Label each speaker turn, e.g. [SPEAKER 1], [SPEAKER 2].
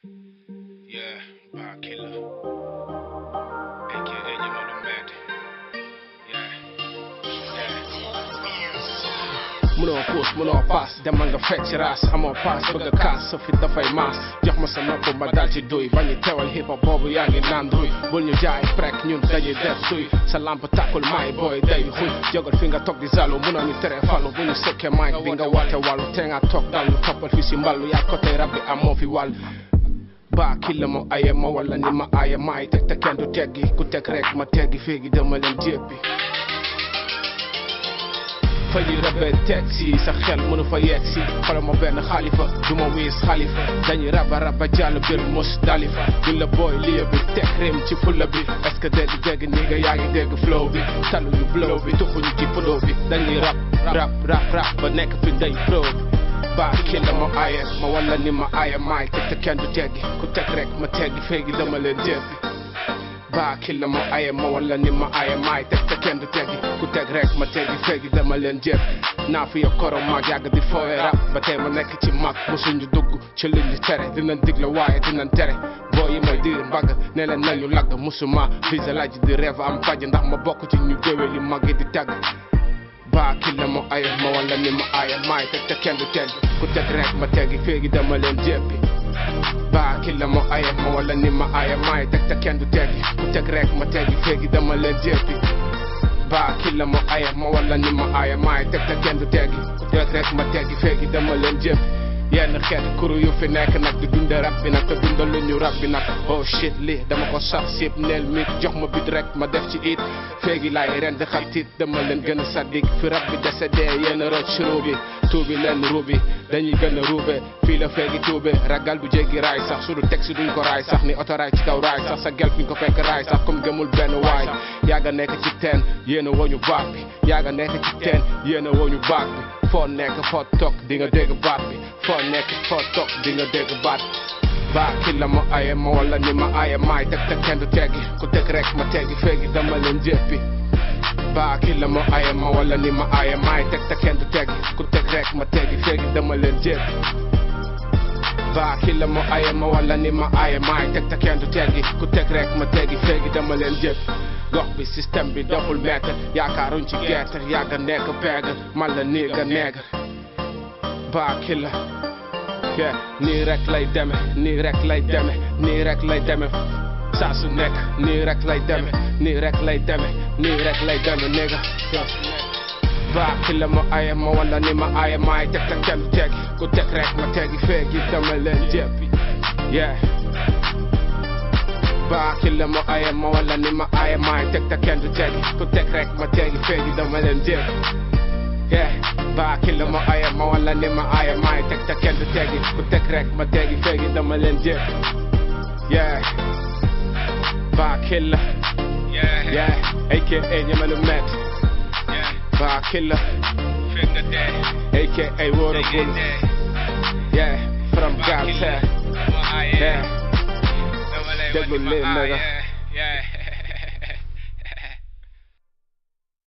[SPEAKER 1] Yeah, Bar Killer, aka Yamano Mad.
[SPEAKER 2] Mënoo puus mënoo paas demal nga fecc raas amoo paas bëgg a kaas sa fit dafay maas jox ma sa nopp ma dal ci duy bañu teewal hip hop boobu yaa ngi naan duy bul ñu jaay prek ñun dañuy def suy sa lamp tàkkul may booy day xuy jógal fi nga toog di zalu mënoo ñu tere falu bu ñu sëkkee mic bi nga woote wàllu te nga toog dal ñu toppal fi si mballu yaa côté rab bi amoo fi wàll Bar Killer ma aye ma wala ni ma aye maay teg te kenn du teggi ku teg rek ma teggi féegi dama leen jéppi fa yi rabe taxi sa xel mënu fa yegg si xoolal ma benn xalifa du ma wiis xalifa dañuy raba jàll bir mus dalifa duñ la booy liya bi teg rim ci fulla bi est-ce que dégg ni nga yaa ngi dégg flow bi taluñu blow bi tuxuñu ci flow bi dañuy rap ba nekk fi day flow bi Bar Killer ma aye ma wala ni ma aye maay teg te kenn du teggi ku teg rek ma teggi féegi dama leen jéppi Bar Killer ma aye ma wala ni ma aye maay teg te kenn du teggi ku teg rek ma teggi féegi dama leen jéppi naa fi ya koro mag yàgg di foowe rap ba tey ma nekk ci mag musuñu dugg ci liñ ñu tere dinañ digle waaye dinañ tere boo yi may diir mbagg ne leen nañu lagg musuma visa laaj di rêve am faj ndax ma bokk ci ñu géwél yi mag yi di tagg Bar Killer ma aye ma wala ni ma aye maay teg te kenn du teggi ku teg rek ma teggi féegi dama leen jéppi Bar Killer ma aye ma wala ni ma aye maay teg te kenn du teggi ku teg rek ma teggi féegi dama leen jéppi Bar Killer ma aye ma wala ni ma aye maay teg te kenn du teggi ku teg rek ma teggi féegi dama leen jéppi yenn xeet kuru yu fi nekk nag di dunda rap bi nag te dunda lu ñu rap bi nag oh shit li dama ko sax sip neel mi jox ma bit rek ma def ci it féegi laay ren di xatit dama leen gën a saddik fi rap bi décédé yenn roc ruubi tuubi leen ruubi dañuy gën a ruube fii la féegi tuube ragal bu jéggi raay sax su du teg si duñ ko raay sax ni oto raay ci kaw raay sax sa gel fi ñu ko fekk raay sax comme gëmul benn waay yaaga nekk ci teen yéen a woñu baat bi yaaga nekk ci teen yéen a woñu baat bi foo nekk foo toog di nga dégg baat bi foo nekk foo toog di nga dégg baat Bar Killer ma aye ma wala ni ma aye maay teg te kenn du teggi ku teg rek ma teggi féegi dama leen jéppi Bar Killer ma aye ma wala ni ma aye maay teg te kenn du teggi ku teg rek ma teggi féegi dama leen jéppi Bar Killer ma aye ma wala ni ma aye maay teg te kenn du teggi ku teg rek ma teggi féegi dama leen jéppi gox bi système bi doxul mètre yaakaaruñ ci gerte yàgga nekk peeg man la nii ga neegar Bar Killer yeah nii rek lay deme nii rek lay deme nii rek lay deme saa su nekk nii rek lay deme nii rek lay deme nii rek lay deme nigga Bar Killer ma aye ma wala ni ma aye maay teg te kenn du teggi ku teg rek ma teggi féegi dama leen jéppi yeah Bar Killer ma aye ma wala ni ma aye maay teg te kenn du teggi ku teg rek ma teggi féegi dama leen jéppi yeah Bar Killer ma aye ma wala ni ma aye maay teg te kenn du teggi ku teg rek ma teggi féegi dama leen jéppi yeah Bar Killer yeah aka Yamano Mad Bar Killer aka Water Bull yeah from Galtair yeah déglu leen nigga